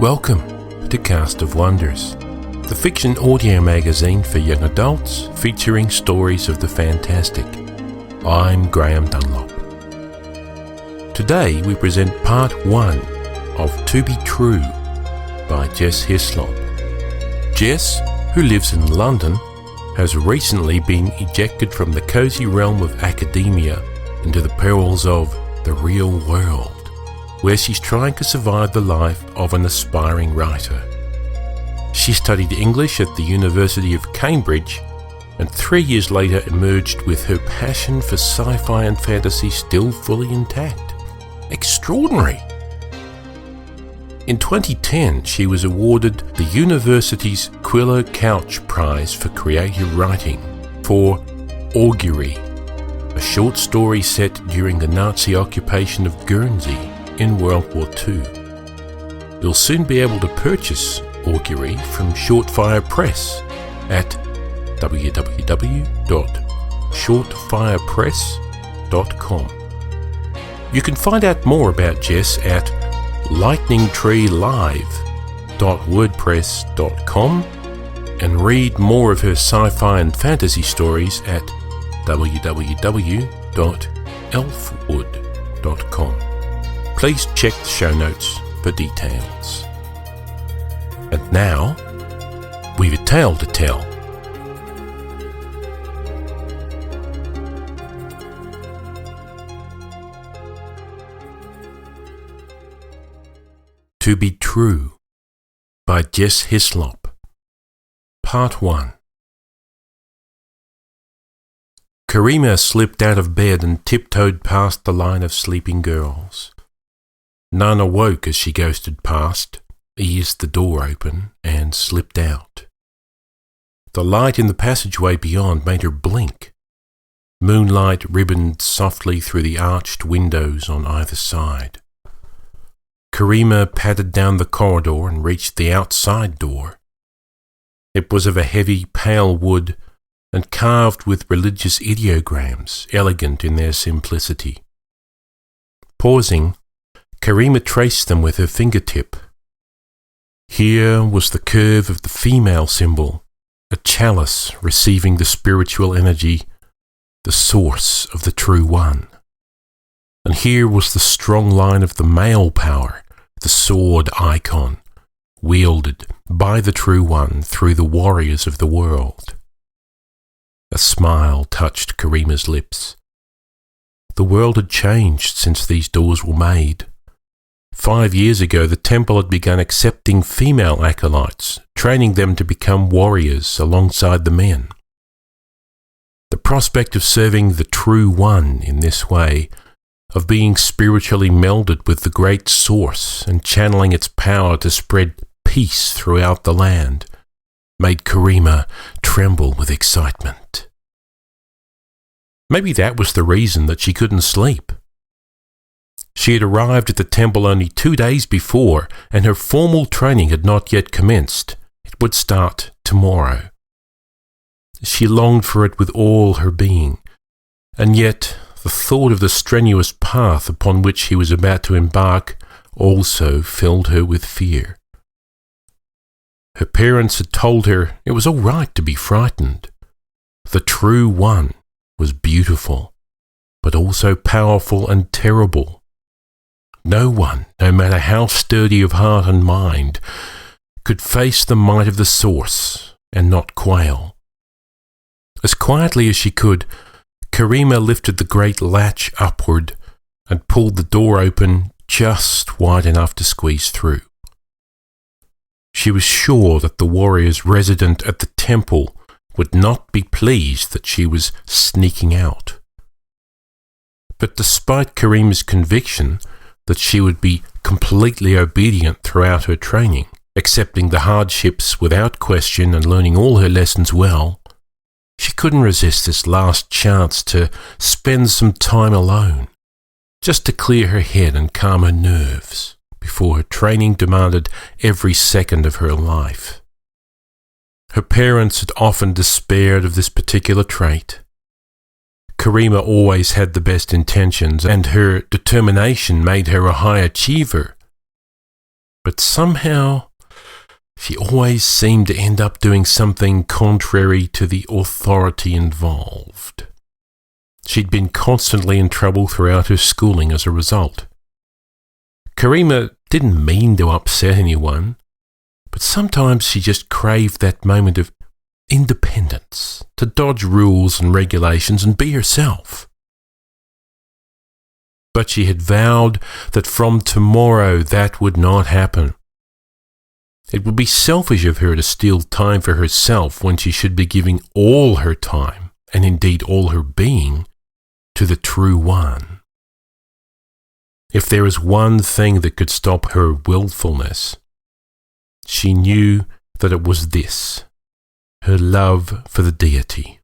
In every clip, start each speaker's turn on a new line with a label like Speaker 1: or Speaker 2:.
Speaker 1: Welcome to Cast of Wonders, the fiction audio magazine for young adults featuring stories of the fantastic. I'm Graham Dunlop. Today we present part 1 of To Be True by Jess Hislop. Jess, who lives in London, has recently been ejected from the cosy realm of academia into the perils of the real world, where she's trying to survive the life of an aspiring writer. She studied English at the University of Cambridge and 3 years later emerged with her passion for sci-fi and fantasy still fully intact. Extraordinary! In 2010, she was awarded the university's Quiller Couch Prize for Creative Writing for Augury, a short story set during the Nazi occupation of Guernsey in World War II. You'll soon be able to purchase Augury from Shortfire Press at www.shortfirepress.com. You can find out more about Jess at lightningtreelive.wordpress.com and read more of her sci-fi and fantasy stories at www.elfwood.com. Please check the show notes for details. And now, we've a tale to tell. To Be True by Jess Hislop. Part 1. Karima slipped out of bed and tiptoed past the line of sleeping girls. None awoke as she ghosted past, eased the door open, and slipped out. The light in the passageway beyond made her blink. Moonlight ribboned softly through the arched windows on either side. Karima padded down the corridor and reached the outside door. It was of a heavy, pale wood and carved with religious ideograms, elegant in their simplicity. Pausing, Karima traced them with her fingertip. Here was the curve of the female symbol, a chalice receiving the spiritual energy, the source of the true one. And here was the strong line of the male power, the sword icon, wielded by the true one through the warriors of the world. A smile touched Karima's lips. The world had changed since these doors were made. 5 years ago, the temple had begun accepting female acolytes, training them to become warriors alongside the men. The prospect of serving the true one in this way, of being spiritually melded with the great source and channeling its power to spread peace throughout the land, made Karima tremble with excitement. Maybe that was the reason that she couldn't sleep. She had arrived at the temple only 2 days before, and her formal training had not yet commenced. It would start tomorrow. She longed for it with all her being, and yet the thought of the strenuous path upon which he was about to embark also filled her with fear. Her parents had told her it was all right to be frightened. The true one was beautiful, but also powerful and terrible. No one, no matter how sturdy of heart and mind, could face the might of the source and not quail. As quietly as she could, Karima lifted the great latch upward and pulled the door open just wide enough to squeeze through. She was sure that the warriors resident at the temple would not be pleased that she was sneaking out. But despite Karima's conviction that she would be completely obedient throughout her training, accepting the hardships without question and learning all her lessons well, she couldn't resist this last chance to spend some time alone, just to clear her head and calm her nerves before her training demanded every second of her life. Her parents had often despaired of this particular trait. Karima always had the best intentions, and her determination made her a high achiever. but somehow she always seemed to end up doing something contrary to the authority involved. She'd been constantly in trouble throughout her schooling as a result. Karima didn't mean to upset anyone, but sometimes she just craved that moment of independence to dodge rules and regulations and be herself. But she had vowed that from tomorrow that would not happen. It would be selfish of her to steal time for herself when she should be giving all her time, and indeed all her being, to the True One. If there was one thing that could stop her willfulness, she knew that it was this: her love for the deity.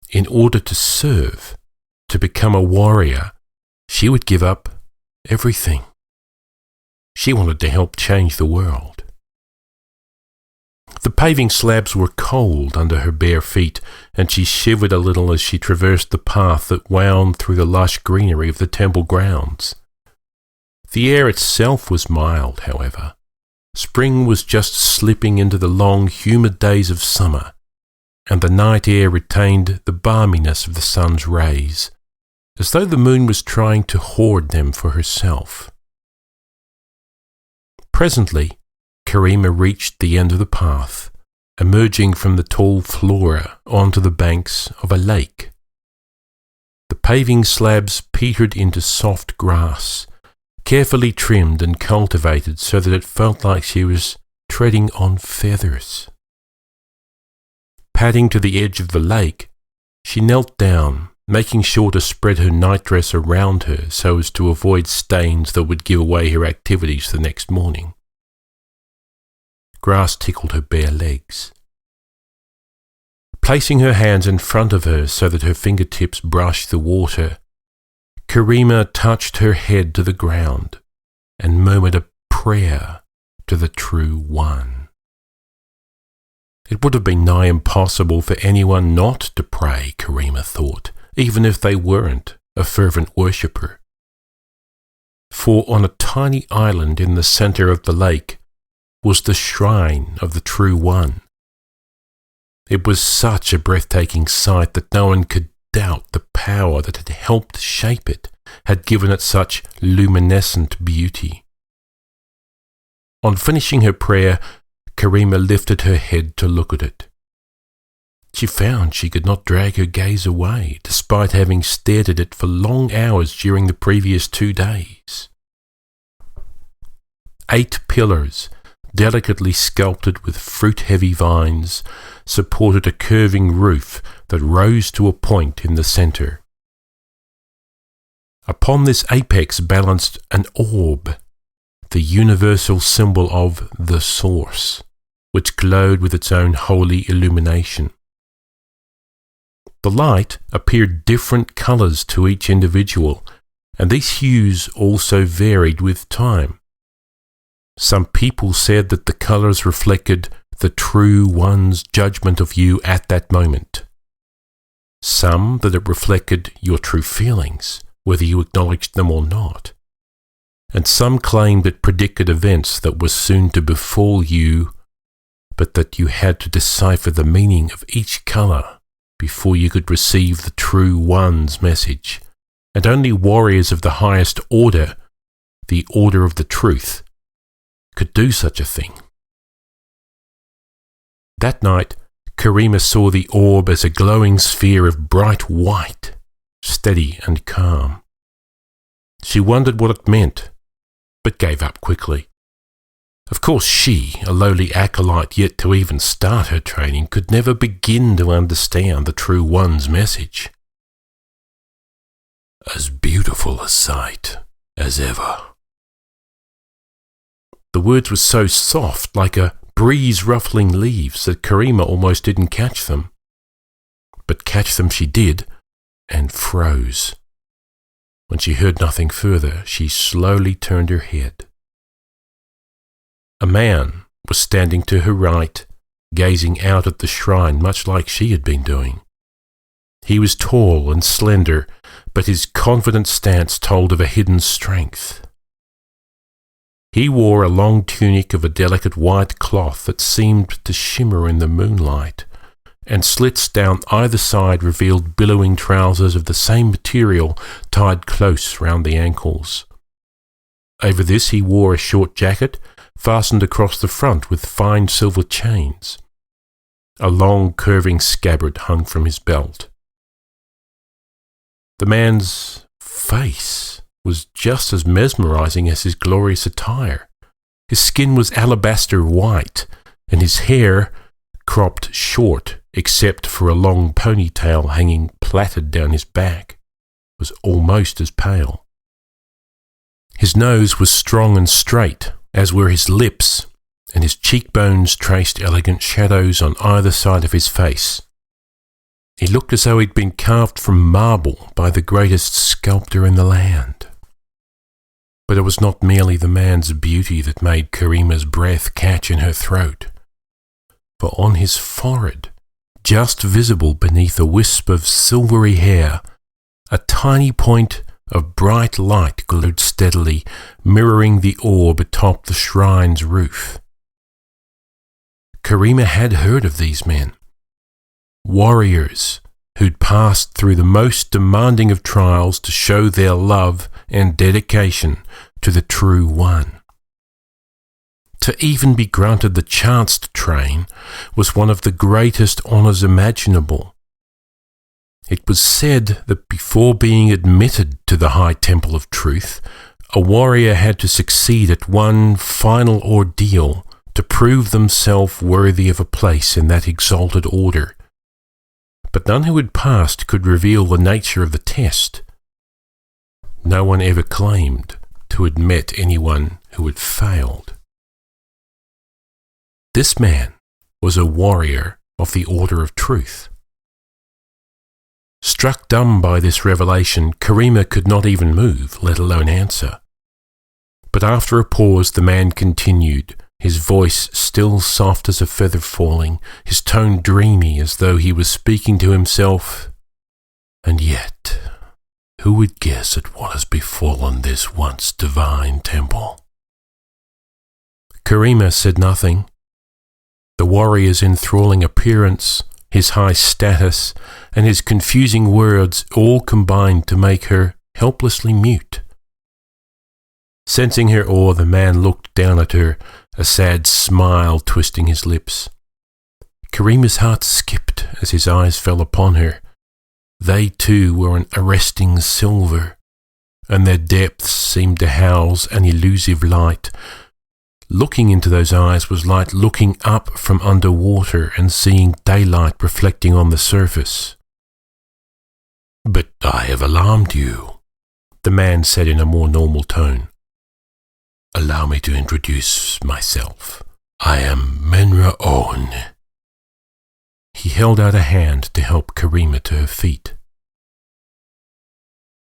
Speaker 1: In order to serve, to become a warrior, she would give up everything. She wanted to help change the world. The paving slabs were cold under her bare feet, and she shivered a little as she traversed the path that wound through the lush greenery of the temple grounds. The air itself was mild, however. Spring was just slipping into the long, humid days of summer, and the night air retained the balminess of the sun's rays, as though the moon was trying to hoard them for herself. Presently, Karima reached the end of the path, emerging from the tall flora onto the banks of a lake. The paving slabs petered into soft grass, carefully trimmed and cultivated so that it felt like she was treading on feathers. Padding to the edge of the lake, she knelt down, making sure to spread her nightdress around her so as to avoid stains that would give away her activities the next morning. Grass tickled her bare legs. Placing her hands in front of her so that her fingertips brushed the water, Karima touched her head to the ground and murmured a prayer to the True One. It would have been nigh impossible for anyone not to pray, Karima thought, even if they weren't a fervent worshipper. For on a tiny island in the centre of the lake was the shrine of the True One. It was such a breathtaking sight that no one could doubt the power that had helped shape it, had given it such luminescent beauty. On finishing her prayer, Karima lifted her head to look at it. She found she could not drag her gaze away, despite having stared at it for long hours during the previous 2 days. 8 pillars, delicately sculpted with fruit-heavy vines, supported a curving roof that rose to a point in the centre. Upon this apex balanced an orb, the universal symbol of the Source, which glowed with its own holy illumination. The light appeared different colours to each individual, and these hues also varied with time. Some people said that the colours reflected the True One's judgment of you at that moment. Some that it reflected your true feelings, whether you acknowledged them or not. And some claimed it predicted events that were soon to befall you, but that you had to decipher the meaning of each colour before you could receive the True One's message, and only warriors of the highest order, the Order of the Truth, could do such a thing. That night, Karima saw the orb as a glowing sphere of bright white, steady and calm. She wondered what it meant, but gave up quickly. Of course she, a lowly acolyte yet to even start her training, could never begin to understand the True One's message. As beautiful a sight as ever. The words were so soft, like a breeze ruffling leaves, that Karima almost didn't catch them. But catch them she did, and froze. When she heard nothing further, she slowly turned her head. A man was standing to her right, gazing out at the shrine much like she had been doing. He was tall and slender, but his confident stance told of a hidden strength. He wore a long tunic of a delicate white cloth that seemed to shimmer in the moonlight, and slits down either side revealed billowing trousers of the same material tied close round the ankles. Over this he wore a short jacket fastened across the front with fine silver chains. A long curving scabbard hung from his belt. The man's face was just as mesmerizing as his glorious attire. His skin was alabaster white, and his hair, cropped short except for a long ponytail hanging plaited down his back, was almost as pale. His nose was strong and straight, as were his lips, and his cheekbones traced elegant shadows on either side of his face. He looked as though he'd been carved from marble by the greatest sculptor in the land. But it was not merely the man's beauty that made Karima's breath catch in her throat, for on his forehead, just visible beneath a wisp of silvery hair, a tiny point of bright light glowed steadily, mirroring the orb atop the shrine's roof. Karima had heard of these men, warriors who'd passed through the most demanding of trials to show their love and dedication to the True One. To even be granted the chance to train was one of the greatest honours imaginable. It was said that before being admitted to the High Temple of Truth, a warrior had to succeed at one final ordeal to prove themselves worthy of a place in that exalted order. But none who had passed could reveal the nature of the test. No one ever claimed to admit anyone who had failed. This man was a warrior of the Order of Truth. Struck dumb by this revelation, Karima could not even move, let alone answer. But after a pause, the man continued, his voice still soft as a feather falling, his tone dreamy as though he was speaking to himself. And yet, who would guess at what has befallen this once divine temple? Karima said nothing. The warrior's enthralling appearance, his high status, and his confusing words all combined to make her helplessly mute. Sensing her awe, the man looked down at her, a sad smile twisting his lips. Karima's heart skipped as his eyes fell upon her. They too were an arresting silver, and their depths seemed to house an elusive light. Looking into those eyes was like looking up from under water and seeing daylight reflecting on the surface. "But I have alarmed you," the man said in a more normal tone. "Allow me to introduce myself. I am Menra Owen." He held out a hand to help Karima to her feet.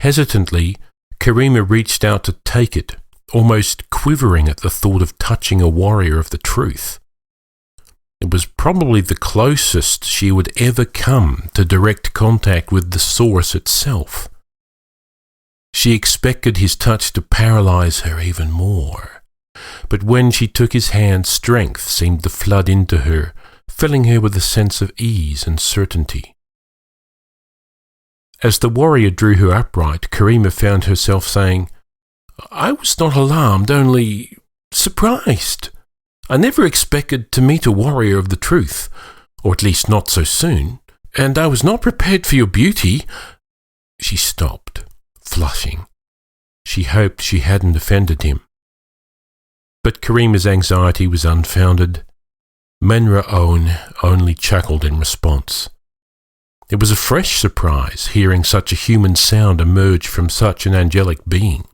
Speaker 1: Hesitantly, Karima reached out to take it, almost quivering at the thought of touching a warrior of the truth. It was probably the closest she would ever come to direct contact with the source itself. She expected his touch to paralyze her even more, but when she took his hand, strength seemed to flood into her, filling her with a sense of ease and certainty. As the warrior drew her upright, Karima found herself saying, "I was not alarmed, only surprised. I never expected to meet a warrior of the truth, or at least not so soon, and I was not prepared for your beauty." She stopped, flushing. She hoped she hadn't offended him. But Karima's anxiety was unfounded. Menra Owen only chuckled in response. It was a fresh surprise hearing such a human sound emerge from such an angelic being.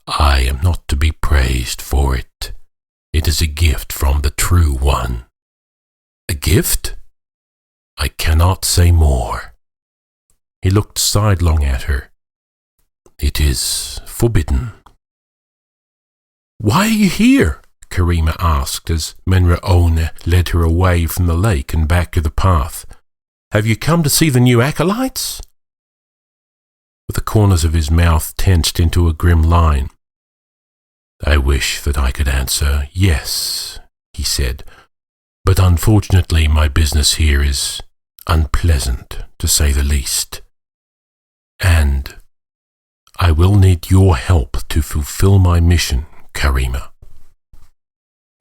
Speaker 1: "I am not to be praised for it. It is a gift from the True One." "A gift?" "I cannot say more." He looked sidelong at her. "It is forbidden." "Why are you here?" Karima asked as Menra Owen led her away from the lake and back to the path. "Have you come to see the new acolytes?" with the corners of his mouth tensed into a grim line. "I wish that I could answer yes," he said, "but unfortunately my business here is unpleasant, to say the least. And I will need your help to fulfill my mission, Karima."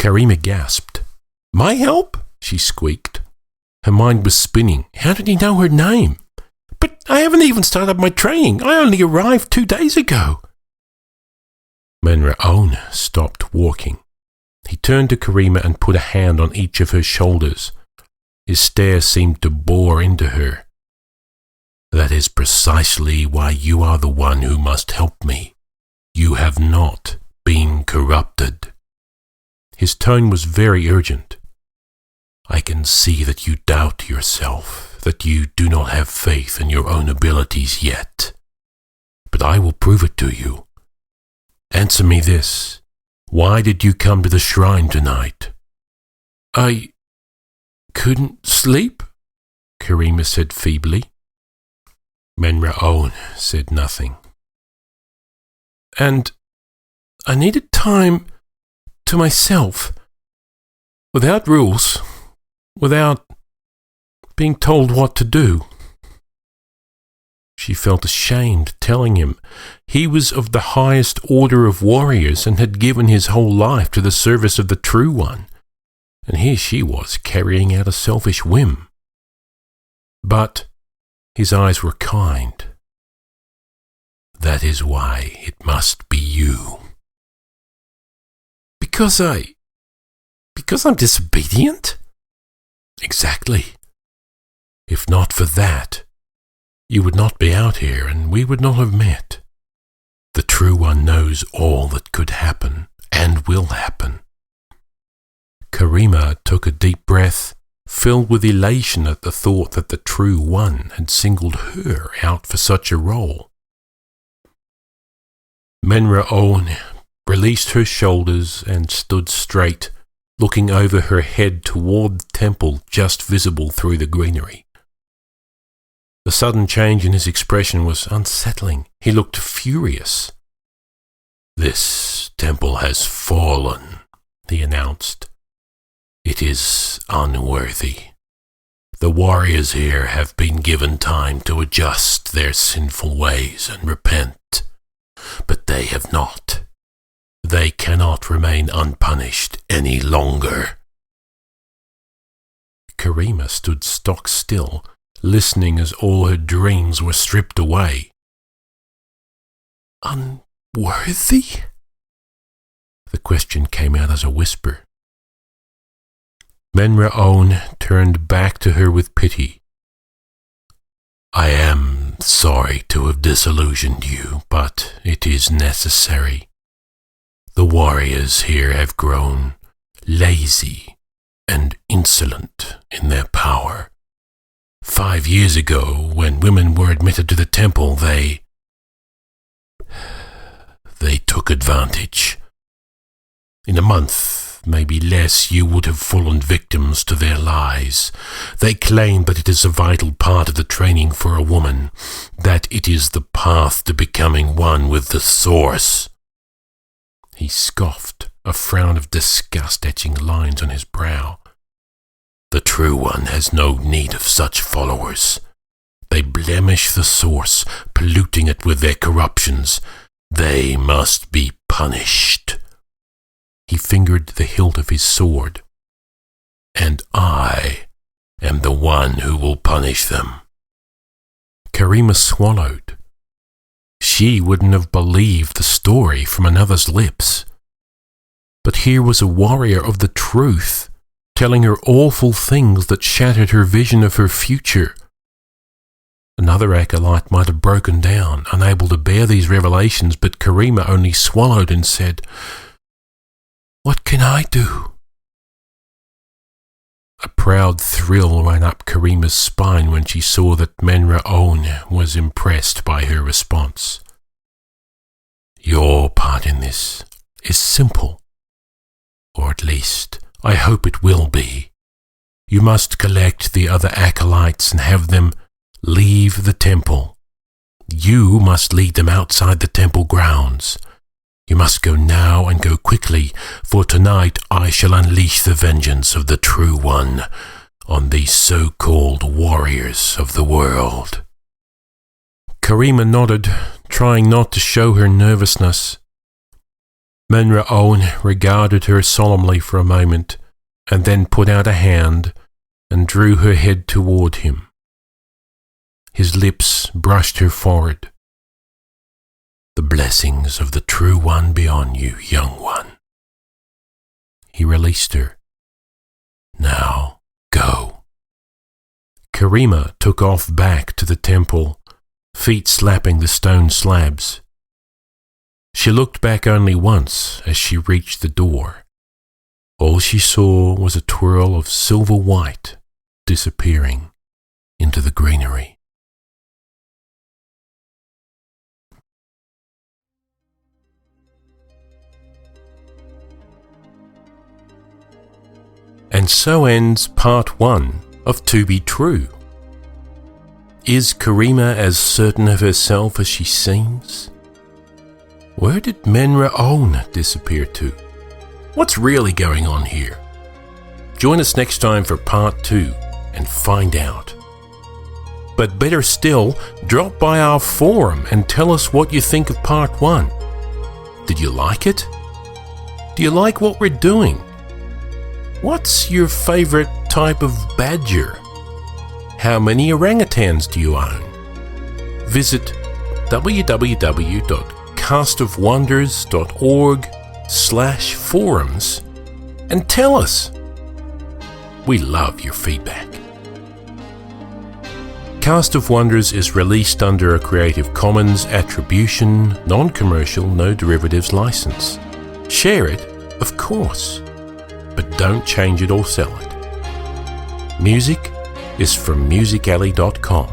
Speaker 1: Karima gasped. "My help?" she squeaked. Her mind was spinning. How did he know her name? "But I haven't even started my training. I only arrived 2 days ago." Menra'on stopped walking. He turned to Karima and put a hand on each of her shoulders. His stare seemed to bore into her. "That is precisely why you are the one who must help me. You have not been corrupted." His tone was very urgent. "I can see that you doubt yourself, that you do not have faith in your own abilities yet. But I will prove it to you. Answer me this. Why did you come to the shrine tonight?" "I couldn't sleep," Karima said feebly. Menra'on said nothing. "And I needed time to myself, without rules, without being told what to do." She felt ashamed telling him. He was of the highest order of warriors and had given his whole life to the service of the True One, and here she was carrying out a selfish whim. But his eyes were kind. "That is why it must be you." Because I'm disobedient?" "Exactly. If not for that, you would not be out here and we would not have met. The True One knows all that could happen and will happen." Karima took a deep breath, filled with elation at the thought that the True One had singled her out for such a role. Menra'on released her shoulders and stood straight, looking over her head toward the temple just visible through the greenery. The sudden change in his expression was unsettling. He looked furious. "This temple has fallen," he announced. "It is unworthy. The warriors here have been given time to adjust their sinful ways and repent, but they have not. They cannot remain unpunished any longer." Karima stood stock still, listening as all her dreams were stripped away. "Unworthy?" The question came out as a whisper. Menra'on turned back to her with pity. "I am sorry to have disillusioned you, but it is necessary. The warriors here have grown lazy and insolent in their power. 5 years ago, when women were admitted to the temple, they took advantage. In a month, maybe less, you would have fallen victims to their lies. They claim that it is a vital part of the training for a woman, that it is the path to becoming one with the Source." He scoffed, a frown of disgust etching lines on his brow. "The True One has no need of such followers. They blemish the Source, polluting it with their corruptions. They must be punished." He fingered the hilt of his sword. "And I am the one who will punish them." Karima swallowed. She wouldn't have believed the story from another's lips. But here was a warrior of the truth, telling her awful things that shattered her vision of her future. Another acolyte might have broken down, unable to bear these revelations, but Karima only swallowed and said, "What can I do?" A proud thrill ran up Karima's spine when she saw that Menra'on was impressed by her response. "Your part in this is simple, or at least I hope it will be. You must collect the other acolytes and have them leave the temple. you must lead them outside the temple grounds. You must go now and go quickly, for tonight I shall unleash the vengeance of the True One on these so-called warriors of the world." Karima nodded, trying not to show her nervousness. Menra-Owen regarded her solemnly for a moment, and then put out a hand and drew her head toward him. His lips brushed her forehead. "The blessings of the True One be on you, young one." He released her. "Now, go." Karima took off back to the temple, feet slapping the stone slabs. She looked back only once as she reached the door. All she saw was a twirl of silver white disappearing into the greenery. And so ends part 1 of To Be True. Is Karima as certain of herself as she seems? Where did Menra-Owen disappear to? What's really going on here? Join us next time for part 2 and find out. But better still, drop by our forum and tell us what you think of part 1. Did you like it? Do you like what we're doing? What's your favorite type of badger? How many orangutans do you own? Visit www.castofwonders.org/forums and tell us. We love your feedback. Cast of Wonders is released under a Creative Commons Attribution, Non-Commercial, No Derivatives license. Share it, of course, but don't change it or sell it. Music is from musicalley.com.